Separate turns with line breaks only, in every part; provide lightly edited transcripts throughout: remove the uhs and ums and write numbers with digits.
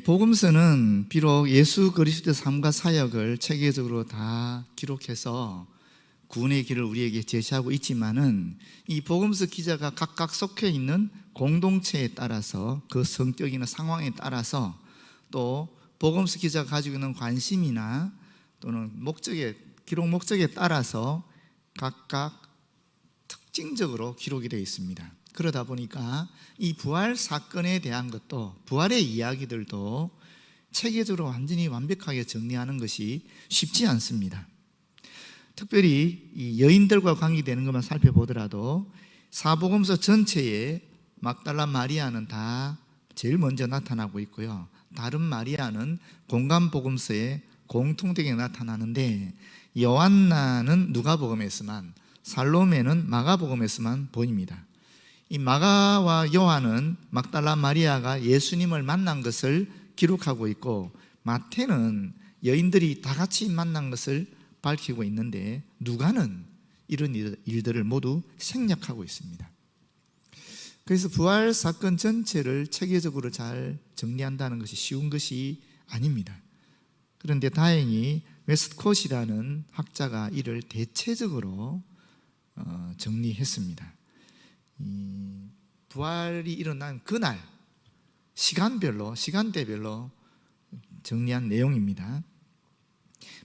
복음서는 비록 예수 그리스도의 삶과 사역을 체계적으로 다 기록해서 구원의 길을 우리에게 제시하고 있지만은 이 복음서 기자가 각각 속해 있는 공동체에 따라서 그 성격이나 상황에 따라서 또 복음서 기자가 가지고 있는 관심이나 또는 기록 목적에 따라서 각각 특징적으로 기록이 되어 있습니다. 그러다 보니까 이 부활 사건에 대한 것도, 부활의 이야기들도 체계적으로 완전히 완벽하게 정리하는 것이 쉽지 않습니다. 특별히 이 여인들과 관계되는 것만 살펴보더라도 사복음서 전체에 막달라 마리아는 다 제일 먼저 나타나고 있고요, 다른 마리아는 공간복음서에 공통되게 나타나는데 요한나는 누가복음에서만, 살로메는 마가복음에서만 보입니다. 이 마가와 요한은 막달라 마리아가 예수님을 만난 것을 기록하고 있고, 마태는 여인들이 다 같이 만난 것을 밝히고 있는데 누가는 이런 일들을 모두 생략하고 있습니다. 그래서 부활 사건 전체를 체계적으로 잘 정리한다는 것이 쉬운 것이 아닙니다. 그런데 다행히 웨스트콧이라는 학자가 이를 대체적으로 정리했습니다. 부활이 일어난 그날 시간대별로 정리한 내용입니다.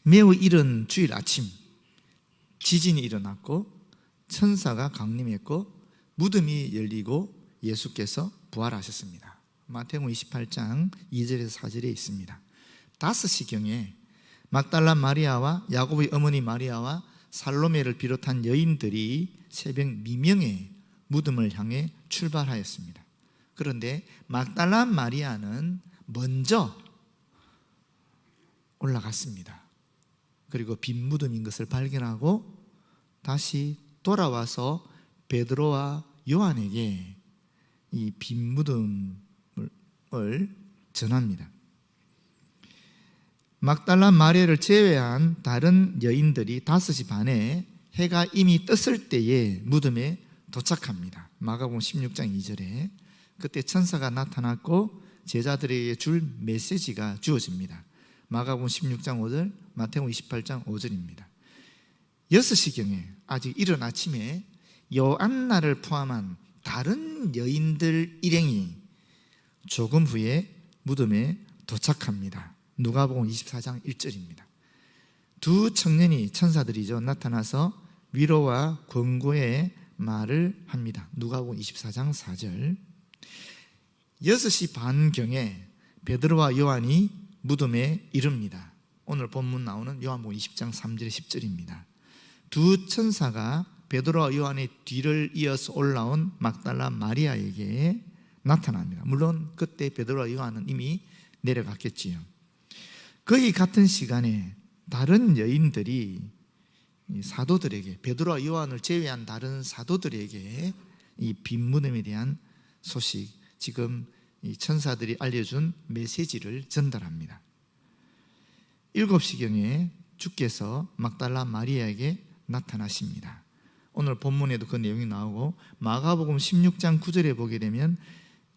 매우 이른 주일 아침 지진이 일어났고 천사가 강림했고 무덤이 열리고 예수께서 부활하셨습니다. 마태복음 28장 2절에서 4절에 있습니다. 5시경에 막달라 마리아와 야곱의 어머니 마리아와 살로메를 비롯한 여인들이 새벽 미명에 무덤을 향해 출발하였습니다. 그런데 막달라 마리아는 먼저 올라갔습니다. 그리고 빈 무덤인 것을 발견하고 다시 돌아와서 베드로와 요한에게 이 빈 무덤을 전합니다. 막달라 마리아를 제외한 다른 여인들이 5시 반에 해가 이미 떴을 때에 무덤에 도착합니다. 마가복음 16장 2절에 그때 천사가 나타났고 제자들에게 줄 메시지가 주어집니다. 마가복음 16장 5절, 마태복음 28장 5절입니다. 6시경에 아직 이른 아침에 요한나를 포함한 다른 여인들 일행이 조금 후에 무덤에 도착합니다. 누가복음 24장 1절입니다. 두 청년이 천사들이죠. 나타나서 위로와 권고의 말을 합니다. 누가복음 24장 4절. 6시 반경에 베드로와 요한이 무덤에 이릅니다. 오늘 본문 나오는 요한복음 20장 3절 10절입니다. 두 천사가 베드로와 요한의 뒤를 이어서 올라온 막달라 마리아에게 나타납니다. 물론 그때 베드로와 요한은 이미 내려갔겠지요. 거의 같은 시간에 다른 여인들이 사도들에게, 베드로와 요한을 제외한 다른 사도들에게 이 빈 무덤에 대한 소식, 지금 이 천사들이 알려준 메시지를 전달합니다. 7시경에 주께서 막달라 마리아에게 나타나십니다. 오늘 본문에도 그 내용이 나오고 마가복음 16장 9절에 보게 되면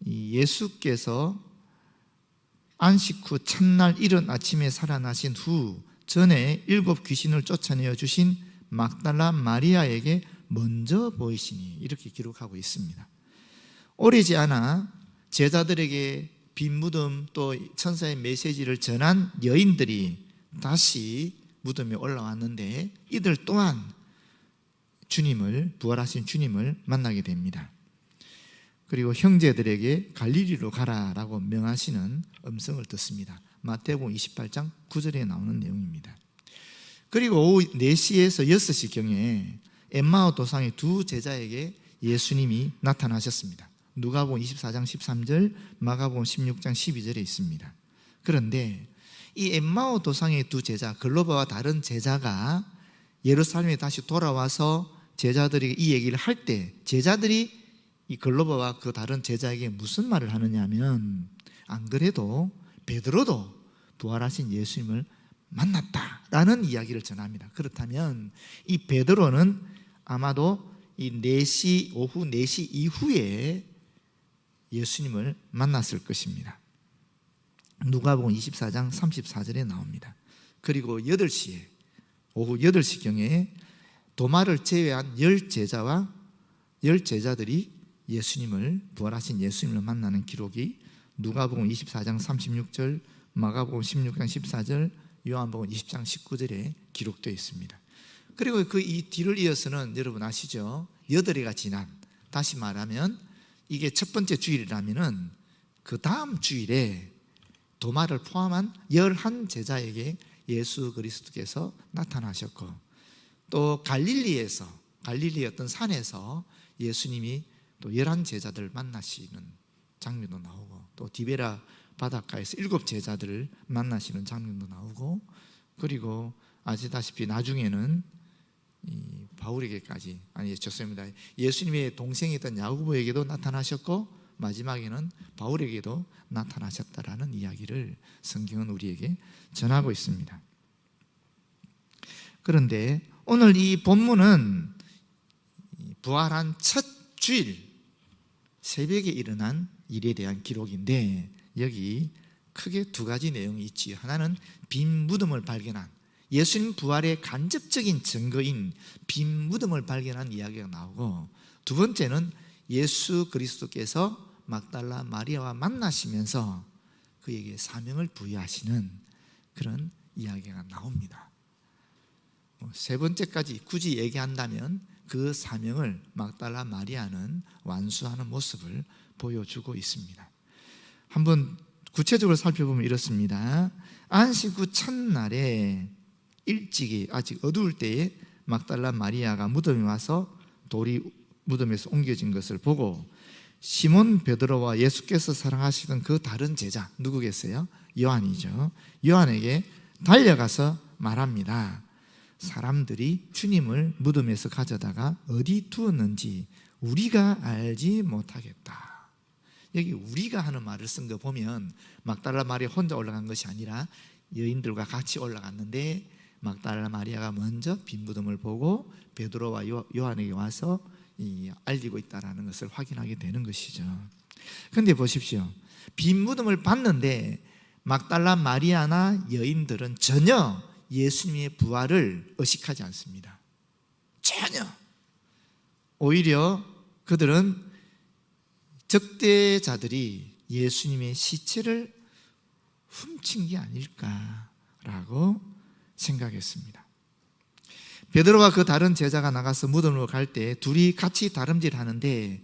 예수께서 안식 후 첫날 이른 아침에 살아나신 후 전에 7 귀신을 쫓아내어 주신 막달라 마리아에게 먼저 보이시니, 이렇게 기록하고 있습니다. 오래지 않아 제자들에게 빈 무덤 또 천사의 메시지를 전한 여인들이 다시 무덤에 올라왔는데 이들 또한 부활하신 주님을 만나게 됩니다. 그리고 형제들에게 갈릴리로 가라라고 명하시는 음성을 듣습니다. 마태복음 28장 9절에 나오는 내용입니다. 그리고 오후 4시에서 6시경에 엠마오 도상의 두 제자에게 예수님이 나타나셨습니다. 누가복음 24장 13절, 마가복음 16장 12절에 있습니다. 그런데 이 엠마오 도상의 두 제자, 글로바와 다른 제자가 예루살렘에 다시 돌아와서 제자들에게 이 얘기를 할 때 제자들이 이 글로바와 그 다른 제자에게 무슨 말을 하느냐 하면, 안 그래도 베드로도 부활하신 예수님을 만났다라는 이야기를 전합니다. 그렇다면 이 베드로는 아마도 이 오후 4시 이후에 예수님을 만났을 것입니다. 누가복음 24장 34절에 나옵니다. 그리고 8시에 오후 8시경에 도마를 제외한 10제자들이 부활하신 예수님을 만나는 기록이 누가복음 24장 36절, 마가복음 16장 14절, 요한복음 20장 19절에 기록되어 있습니다. 그리고 그 이 뒤를 이어서는 여러분 아시죠? 8회가 지난, 다시 말하면 이게 첫 번째 주일이라면은 그 다음 주일에 도마를 포함한 11제자에게 예수 그리스도께서 나타나셨고, 또 갈릴리의 어떤 산에서 예수님이 또 11제자들을 만나시는 장면도 나오고, 또 디베라 바닷가에서 7제자들을 만나시는 장면도 나오고, 그리고 아시다시피 나중에는 이 바울에게까지, 예수님의 동생이었던 야고보에게도 나타나셨고, 마지막에는 바울에게도 나타나셨다라는 이야기를 성경은 우리에게 전하고 있습니다. 그런데 오늘 이 본문은 부활한 첫 주일 새벽에 일어난 일에 대한 기록인데, 여기 크게 2가지 내용이 있지요. 하나는 빈 무덤을 발견한, 예수님 부활의 간접적인 증거인 빈 무덤을 발견한 이야기가 나오고, 두 번째는 예수 그리스도께서 막달라 마리아와 만나시면서 그에게 사명을 부여하시는 그런 이야기가 나옵니다. 세 번째까지 굳이 얘기한다면 그 사명을 막달라 마리아는 완수하는 모습을 보여주고 있습니다. 한번 구체적으로 살펴보면 이렇습니다. 안식 후 첫날에 일찍이 아직 어두울 때에 막달라 마리아가 무덤에 와서 돌이 무덤에서 옮겨진 것을 보고, 시몬 베드로와 예수께서 사랑하시던 그 다른 제자, 누구겠어요? 요한이죠. 요한에게 달려가서 말합니다. 사람들이 주님을 무덤에서 가져다가 어디 두었는지 우리가 알지 못하겠다. 여기 우리가 하는 말을 쓴 거 보면 막달라 마리아 혼자 올라간 것이 아니라 여인들과 같이 올라갔는데, 막달라 마리아가 먼저 빈 무덤을 보고 베드로와 요한에게 와서 알리고 있다는 것을 확인하게 되는 것이죠. 그런데 보십시오. 빈 무덤을 봤는데 막달라 마리아나 여인들은 전혀 예수님의 부활을 의식하지 않습니다. 전혀. 오히려 그들은 적대자들이 예수님의 시체를 훔친 게 아닐까라고 생각했습니다. 베드로와 그 다른 제자가 나가서 무덤으로 갈 때 둘이 같이 다름질하는데,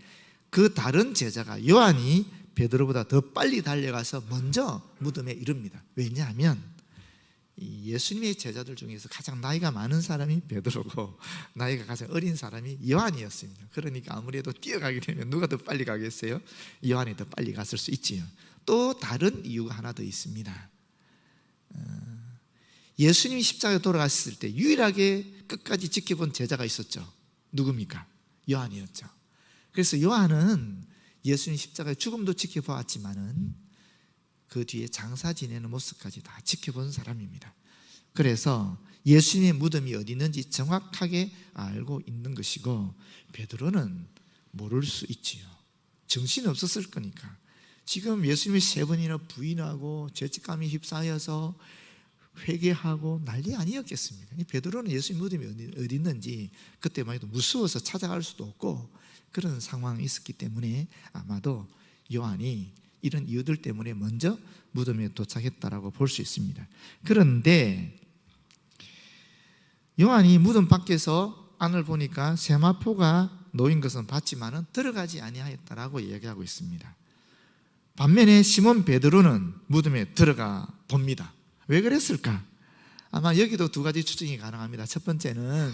그 다른 제자가 요한이 베드로보다 더 빨리 달려가서 먼저 무덤에 이릅니다. 왜냐하면 예수님의 제자들 중에서 가장 나이가 많은 사람이 베드로고 나이가 가장 어린 사람이 요한이었습니다. 그러니까 아무래도 뛰어가게 되면 누가 더 빨리 가겠어요? 요한이 더 빨리 갔을 수 있지요. 또 다른 이유가 하나 더 있습니다. 예수님이 십자가에 돌아갔을 때 유일하게 끝까지 지켜본 제자가 있었죠. 누굽니까? 요한이었죠. 그래서 요한은 예수님 십자가의 죽음도 지켜보았지만은 그 뒤에 장사 지내는 모습까지 다 지켜본 사람입니다. 그래서 예수님의 무덤이 어디 있는지 정확하게 알고 있는 것이고, 베드로는 모를 수 있지요. 정신이 없었을 거니까. 지금 예수님이 3번이나 부인하고 죄책감이 휩싸여서 회개하고 난리 아니었겠습니까? 베드로는 예수님 무덤이 어디 있는지 그때만 해도 무서워서 찾아갈 수도 없고 그런 상황이 있었기 때문에 아마도 요한이 이런 이유들 때문에 먼저 무덤에 도착했다라고 볼 수 있습니다. 그런데 요한이 무덤 밖에서 안을 보니까 세마포가 놓인 것은 봤지만은 들어가지 아니하였다라고 얘기하고 있습니다. 반면에 시몬 베드로는 무덤에 들어가 봅니다. 왜 그랬을까? 아마 여기도 2가지 추정이 가능합니다. 첫 번째는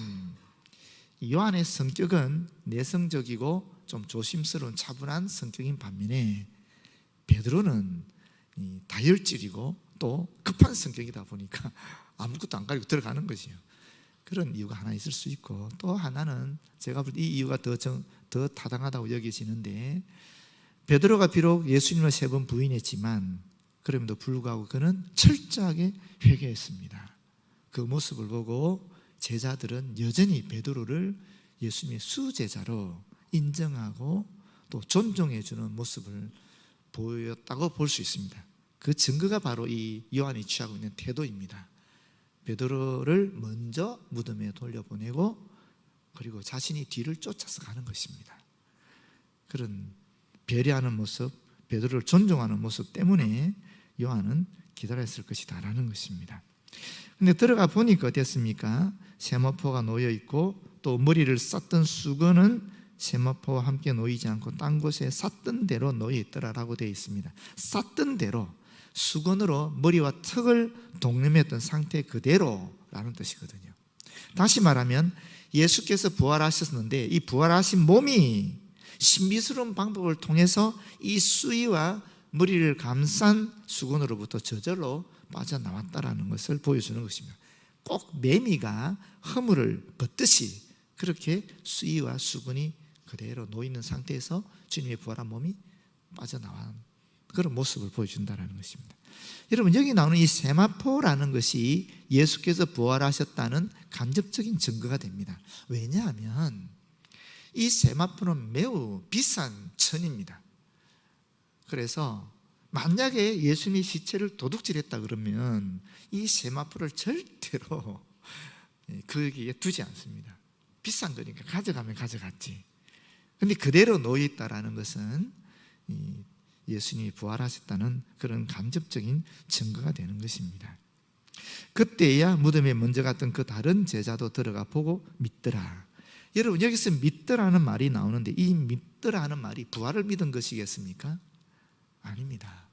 요한의 성격은 내성적이고 좀 조심스러운 차분한 성격인 반면에 베드로는 다혈질이고 또 급한 성격이다 보니까 아무것도 안 가리고 들어가는 거지요. 그런 이유가 하나 있을 수 있고, 또 하나는 제가 볼 때 이 이유가 더 타당하다고 여겨지는데, 베드로가 비록 예수님을 3번 부인했지만 그럼에도 불구하고 그는 철저하게 회개했습니다. 그 모습을 보고 제자들은 여전히 베드로를 예수님의 수제자로 인정하고 또 존중해 주는 모습을 보였다고 볼 수 있습니다. 그 증거가 바로 이 요한이 취하고 있는 태도입니다. 베드로를 먼저 무덤에 돌려보내고 그리고 자신이 뒤를 쫓아서 가는 것입니다. 그런 배려하는 모습, 베드로를 존중하는 모습 때문에 요한은 기다렸을 것이다 라는 것입니다. 근데 들어가 보니까 어땠습니까? 세마포가 놓여 있고 또 머리를 쌌던 수건은 세마포와 함께 놓이지 않고 딴 곳에 쌌던 대로 놓여 있더라라고 되어 있습니다. 쌌던 대로 수건으로 머리와 턱을 동름했던 상태 그대로라는 뜻이거든요. 다시 말하면 예수께서 부활하셨는데 이 부활하신 몸이 신비스러운 방법을 통해서 이 수의와 머리를 감싼 수건으로부터 저절로 빠져나왔다라는 것을 보여주는 것입니다. 꼭 매미가 허물을 벗듯이 그렇게 수의와 수건이 그대로 놓이는 상태에서 주님의 부활한 몸이 빠져나온 그런 모습을 보여준다는 것입니다. 여러분, 여기 나오는 이 세마포라는 것이 예수께서 부활하셨다는 간접적인 증거가 됩니다. 왜냐하면 이 세마포는 매우 비싼 천입니다. 그래서 만약에 예수님의 시체를 도둑질했다 그러면 이 세마포를 절대로 거기에 두지 않습니다. 비싼 거니까 가져가면 가져갔지. 근데 그대로 놓여있다라는 것은 예수님이 부활하셨다는 그런 간접적인 증거가 되는 것입니다. 그때야 무덤에 먼저 갔던 그 다른 제자도 들어가 보고 믿더라. 여러분, 여기서 믿더라는 말이 나오는데 이 믿더라는 말이 부활을 믿은 것이겠습니까? 아닙니다.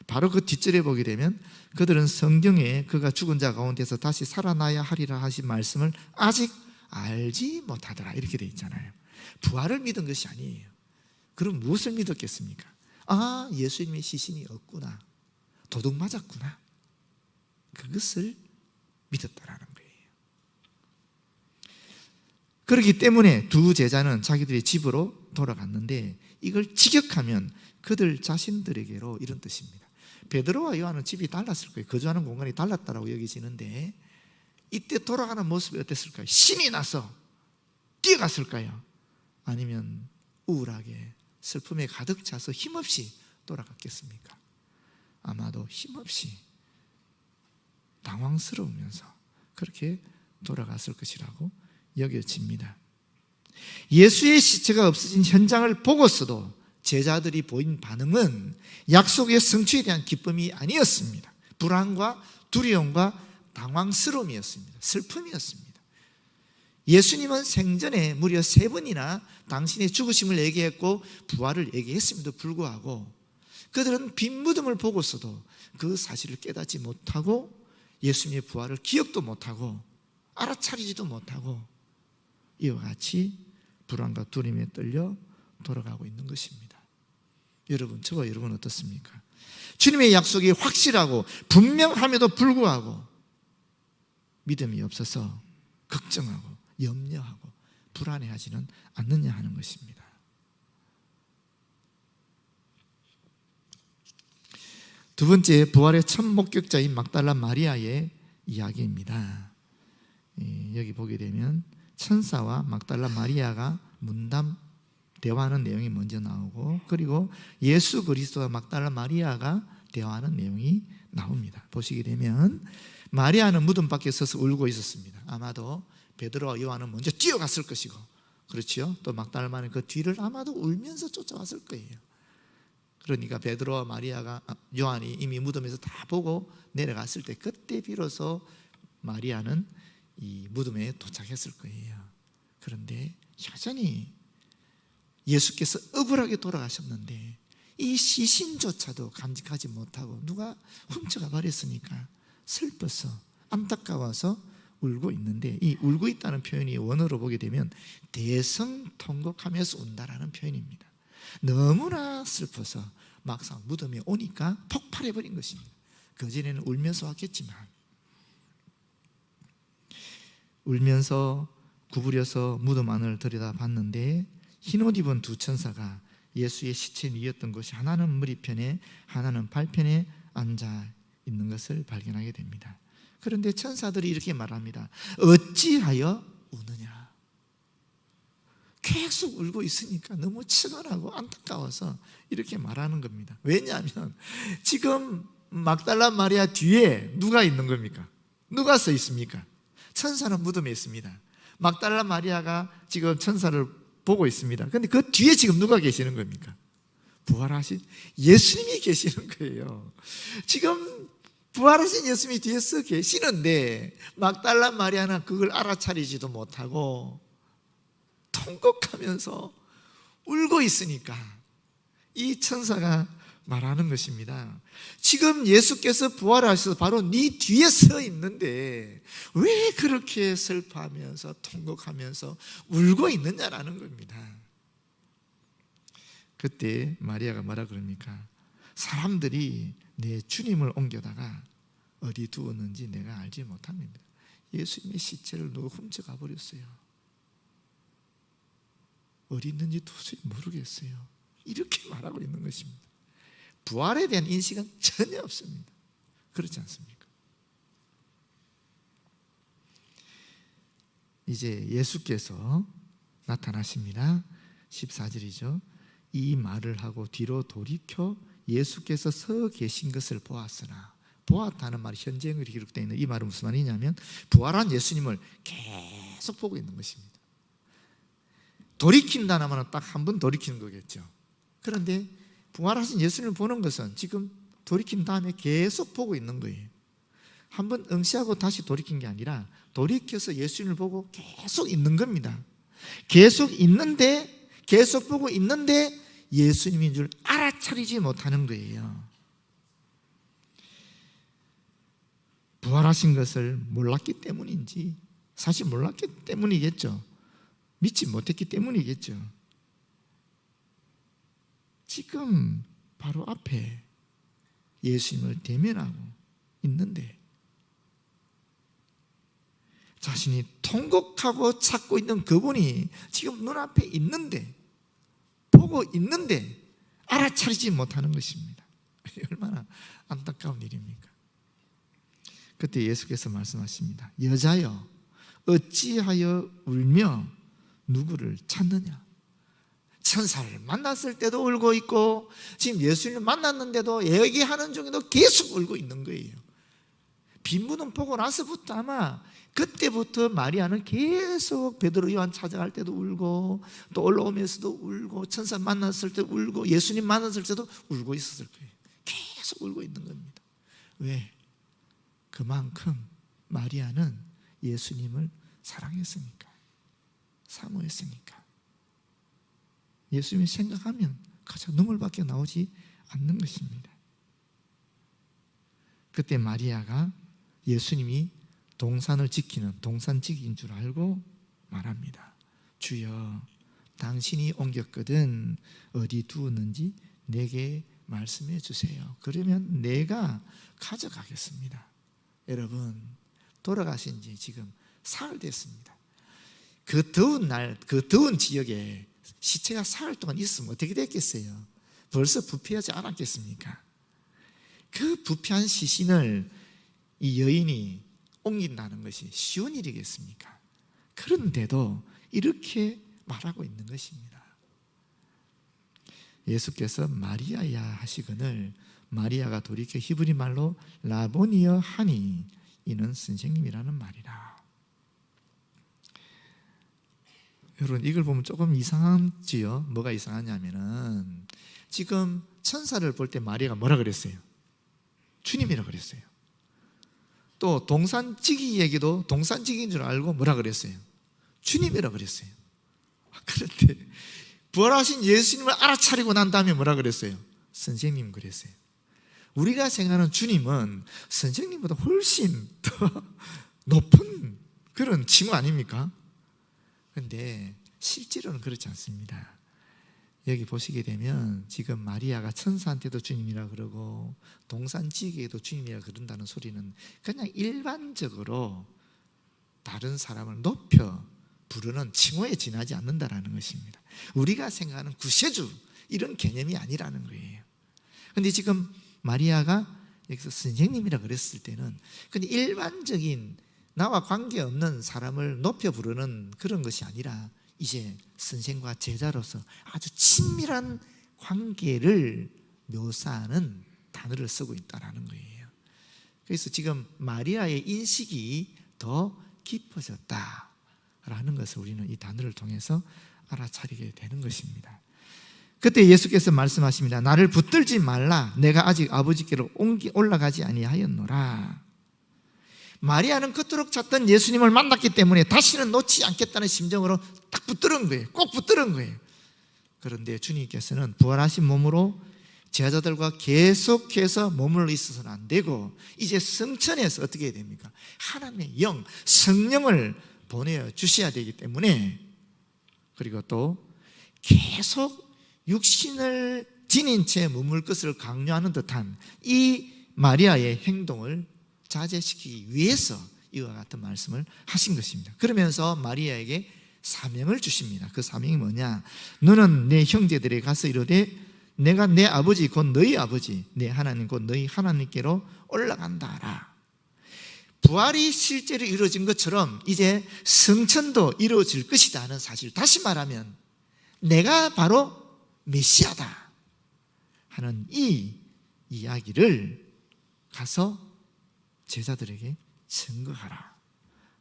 바로 그 뒷절에 보게 되면 그들은 성경에 그가 죽은 자 가운데서 다시 살아나야 하리라 하신 말씀을 아직 알지 못하더라 이렇게 돼 있잖아요. 부활을 믿은 것이 아니에요. 그럼 무엇을 믿었겠습니까? 아, 예수님의 시신이 없구나, 도둑 맞았구나, 그것을 믿었다라는 거예요. 그렇기 때문에 두 제자는 자기들의 집으로 돌아갔는데 이걸 직역하면 그들 자신들에게로 이런 뜻입니다. 베드로와 요한은 집이 달랐을 거예요. 거주하는 공간이 달랐다라고 여기지는데 이때 돌아가는 모습이 어땠을까요? 신이 나서 뛰어갔을까요? 아니면 우울하게 슬픔에 가득 차서 힘없이 돌아갔겠습니까? 아마도 힘없이 당황스러우면서 그렇게 돌아갔을 것이라고 여겨집니다. 예수의 시체가 없어진 현장을 보고서도 제자들이 보인 반응은 약속의 성취에 대한 기쁨이 아니었습니다. 불안과 두려움과 당황스러움이었습니다. 슬픔이었습니다. 예수님은 생전에 무려 3번이나 당신의 죽으심을 얘기했고 부활을 얘기했음에도 불구하고 그들은 빈 무덤을 보고서도 그 사실을 깨닫지 못하고 예수님의 부활을 기억도 못하고 알아차리지도 못하고 이와 같이 불안과 두려움에 떨려 돌아가고 있는 것입니다. 여러분, 저와 여러분 어떻습니까? 주님의 약속이 확실하고 분명함에도 불구하고 믿음이 없어서 걱정하고 염려하고 불안해하지는 않느냐 하는 것입니다. 두 번째, 부활의 첫 목격자인 막달라 마리아의 이야기입니다. 여기 보게 되면 천사와 막달라 마리아가 문담 대화하는 내용이 먼저 나오고 그리고 예수 그리스도와 막달라 마리아가 대화하는 내용이 나옵니다. 보시게 되면 마리아는 무덤 밖에 서서 울고 있었습니다. 아마도 베드로와 요한은 먼저 뛰어갔을 것이고, 그렇지요? 또 막달라 마리아는 그 뒤를 아마도 울면서 쫓아왔을 거예요. 그러니까 베드로와 요한이 이미 무덤에서 다 보고 내려갔을 때 그때 비로소 마리아는 이 무덤에 도착했을 거예요. 그런데 여전히 예수께서 억울하게 돌아가셨는데 이 시신조차도 간직하지 못하고 누가 훔쳐가 버렸으니까 슬퍼서 안타까워서 울고 있는데, 이 울고 있다는 표현이 원어로 보게 되면 대성통곡하면서 운다라는 표현입니다. 너무나 슬퍼서 막상 무덤에 오니까 폭발해버린 것입니다. 그전에는 울면서 왔겠지만 울면서 구부려서 무덤 안을 들여다봤는데 흰옷 입은 두 천사가 예수의 시체 위였던 곳이 하나는 머리편에 하나는 발편에 앉아 있는 것을 발견하게 됩니다. 그런데 천사들이 이렇게 말합니다. 어찌하여 우느냐? 계속 울고 있으니까 너무 측은하고 안타까워서 이렇게 말하는 겁니다. 왜냐하면 지금
막달라 마리아 뒤에 누가 있는 겁니까? 누가 서 있습니까? 천사는 무덤에 있습니다. 막달라 마리아가 지금 천사를 보고 있습니다. 그런데 그 뒤에 지금 누가 계시는 겁니까? 부활하신 예수님이 계시는 거예요. 지금 부활하신 예수님이 뒤에 서 계시는데 막달라 마리아는 그걸 알아차리지도 못하고 통곡하면서 울고 있으니까 이 천사가 말하는 것입니다. 지금 예수께서 부활하셔서 바로 네 뒤에 서 있는데 왜 그렇게 슬퍼하면서 통곡하면서 울고 있느냐라는 겁니다. 그때 마리아가 뭐라 그럽니까? 사람들이 내 주님을 옮겨다가 어디 두었는지 내가 알지 못합니다. 예수님의 시체를 누가 훔쳐가 버렸어요. 어디 있는지 도저히 모르겠어요. 이렇게 말하고 있는 것입니다. 부활에 대한 인식은 전혀 없습니다. 그렇지 않습니까? 이제 예수께서 나타나십니다. 14절이죠. 이 말을 하고 뒤로 돌이켜 예수께서 서 계신 것을 보았으나, 보았다는 말이 현재형으로 기록되어 있는 이 말은 무슨 말이냐면 부활한 예수님을 계속 보고 있는 것입니다. 돌이킨다는 말은 딱 한 번 돌이키는 거겠죠. 그런데 부활하신 예수님을 보는 것은 지금 돌이킨 다음에 계속 보고 있는 거예요. 한번 응시하고 다시 돌이킨 게 아니라 돌이켜서 예수님을 보고 계속 있는 겁니다. 계속 있는데, 계속 보고 있는데 예수님인 줄 알아차리지 못하는 거예요. 부활하신 것을 몰랐기 때문인지, 사실 몰랐기 때문이겠죠. 믿지 못했기 때문이겠죠. 지금 바로 앞에 예수님을 대면하고 있는데 자신이 통곡하고 찾고 있는 그분이 지금 눈앞에 있는데, 보고 있는데 알아차리지 못하는 것입니다. 얼마나 안타까운 일입니까? 그때 예수께서 말씀하십니다. 여자여, 어찌하여 울며 누구를 찾느냐? 천사를 만났을 때도 울고 있고 지금 예수님을 만났는데도 얘기하는 중에도 계속 울고 있는 거예요. 빈무덤 보고 나서부터 아마 그때부터 마리아는 계속 베드로 요한 찾아갈 때도 울고 또 올라오면서도 울고 천사 만났을 때 울고 예수님 만났을 때도 울고 있었을 거예요. 계속 울고 있는 겁니다. 왜? 그만큼 마리아는 예수님을 사랑했으니까, 사모했으니까. 예수님을 생각하면 가장 눈물밖에 나오지 않는 것입니다. 그때 마리아가 예수님이 동산을 지키는 동산지기인 줄 알고 말합니다. 주여, 당신이 옮겼거든 어디 두었는지 내게 말씀해 주세요. 그러면 내가 가져가겠습니다. 여러분, 돌아가신 지 지금 사흘 됐습니다. 그 더운 날, 그 더운 지역에 시체가 사흘 동안 있으면 어떻게 됐겠어요? 벌써 부패하지 않았겠습니까? 그 부패한 시신을 이 여인이 옮긴다는 것이 쉬운 일이겠습니까? 그런데도 이렇게 말하고 있는 것입니다. 예수께서 마리아야 하시거늘 마리아가 돌이켜 히브리 말로 라보니여 하니 이는 선생님이라는 말이라. 여러분, 이걸 보면 조금 이상하지요? 뭐가 이상하냐면은 지금 천사를 볼 때 마리아가 뭐라 그랬어요? 주님이라 그랬어요. 또 동산지기에게도 동산지기인 줄 알고 뭐라 그랬어요? 주님이라 그랬어요. 그런데 부활하신 예수님을 알아차리고 난 다음에 뭐라 그랬어요? 선생님 그랬어요. 우리가 생각하는 주님은 선생님보다 훨씬 더 높은 그런 칭호 아닙니까? 그런데 실제로는 그렇지 않습니다. 여기 보시게 되면 지금 마리아가 천사한테도 주님이라 그러고 동산지기에도 주님이라 그런다는 소리는 그냥 일반적으로 다른 사람을 높여 부르는 칭호에 지나지 않는다라는 것입니다. 우리가 생각하는 구세주 이런 개념이 아니라는 거예요. 그런데 지금 마리아가 여기서 선생님이라 그랬을 때는 근데 일반적인 나와 관계없는 사람을 높여 부르는 그런 것이 아니라 이제 선생과 제자로서 아주 친밀한 관계를 묘사하는 단어를 쓰고 있다는 거예요. 그래서 지금 마리아의 인식이 더 깊어졌다라는 것을 우리는 이 단어를 통해서 알아차리게 되는 것입니다. 그때 예수께서 말씀하십니다. 나를 붙들지 말라. 내가 아직 아버지께로 올라가지 아니하였노라. 마리아는 그토록 찾던 예수님을 만났기 때문에 다시는 놓지 않겠다는 심정으로 딱 붙들은 거예요. 꼭 붙들은 거예요. 그런데 주님께서는 부활하신 몸으로 제자들과 계속해서 머물러 있어서는 안 되고 이제 성천에서 어떻게 해야 됩니까? 하나님의 영, 성령을 보내주셔야 되기 때문에, 그리고 또 계속 육신을 지닌 채 머물 것을 강요하는 듯한 이 마리아의 행동을 자제시키기 위해서 이와 같은 말씀을 하신 것입니다. 그러면서 마리아에게 사명을 주십니다. 그 사명이 뭐냐? 너는 내 형제들에게 가서 이르되 내가 내 아버지 곧 너희 아버지 내 하나님 곧 너희 하나님께로 올라간다라. 부활이 실제로 이루어진 것처럼 이제 성천도 이루어질 것이다 하는 사실, 다시 말하면 내가 바로 메시아다 하는 이 이야기를 가서 제자들에게 증거하라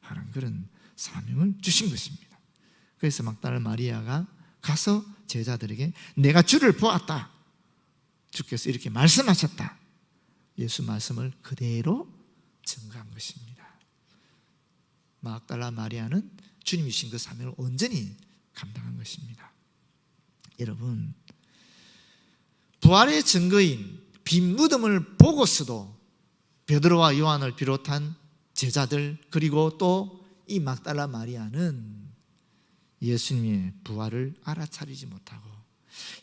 하는 그런 사명을 주신 것입니다. 그래서 막달라 마리아가 가서 제자들에게 내가 주를 보았다, 주께서 이렇게 말씀하셨다, 예수 말씀을 그대로 증거한 것입니다. 막달라 마리아는 주님이 주신 그 사명을 온전히 감당한 것입니다. 여러분, 부활의 증거인 빈 무덤을 보고서도 베드로와 요한을 비롯한 제자들, 그리고 또 이 막달라 마리아는 예수님의 부활을 알아차리지 못하고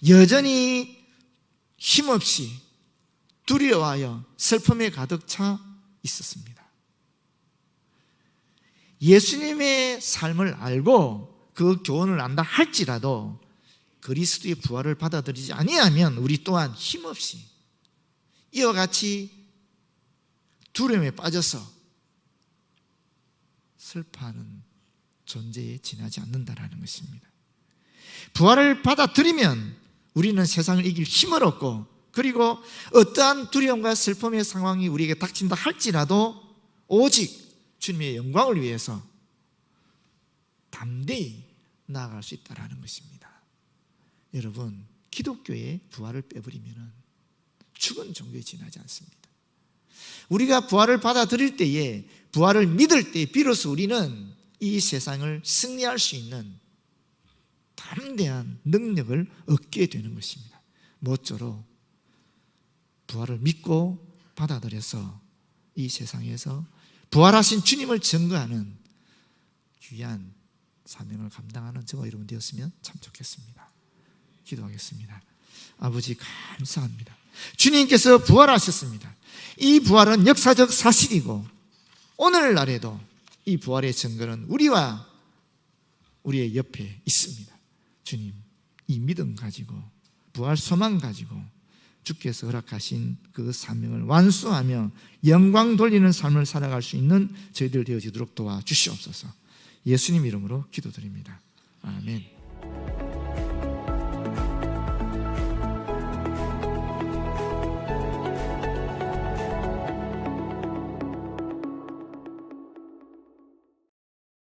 여전히 힘없이 두려워하여 슬픔에 가득 차 있었습니다. 예수님의 삶을 알고 그 교훈을 안다 할지라도 그리스도의 부활을 받아들이지 아니하면 우리 또한 힘없이 이와 같이 두려움에 빠져서 슬퍼하는 존재에 지나지 않는다라는 것입니다. 부활을 받아들이면 우리는 세상을 이길 힘을 얻고, 그리고 어떠한 두려움과 슬픔의 상황이 우리에게 닥친다 할지라도 오직 주님의 영광을 위해서 담대히 나아갈 수 있다는 것입니다. 여러분, 기독교의 부활을 빼버리면 죽은 종교에 지나지 않습니다. 우리가 부활을 받아들일 때에, 부활을 믿을 때 비로소 우리는 이 세상을 승리할 수 있는 담대한 능력을 얻게 되는 것입니다. 모쪼록 부활을 믿고 받아들여서 이 세상에서 부활하신 주님을 증거하는 귀한 사명을 감당하는 저와 여러분 되었으면 참 좋겠습니다. 기도하겠습니다. 아버지, 감사합니다. 주님께서 부활하셨습니다. 이 부활은 역사적 사실이고 오늘날에도 이 부활의 증거는 우리와 우리의 옆에 있습니다. 주님, 이 믿음 가지고 부활 소망 가지고 주께서 허락하신 그 사명을 완수하며 영광 돌리는 삶을 살아갈 수 있는 저희들 되어지도록 도와주시옵소서. 예수님 이름으로 기도드립니다. 아멘.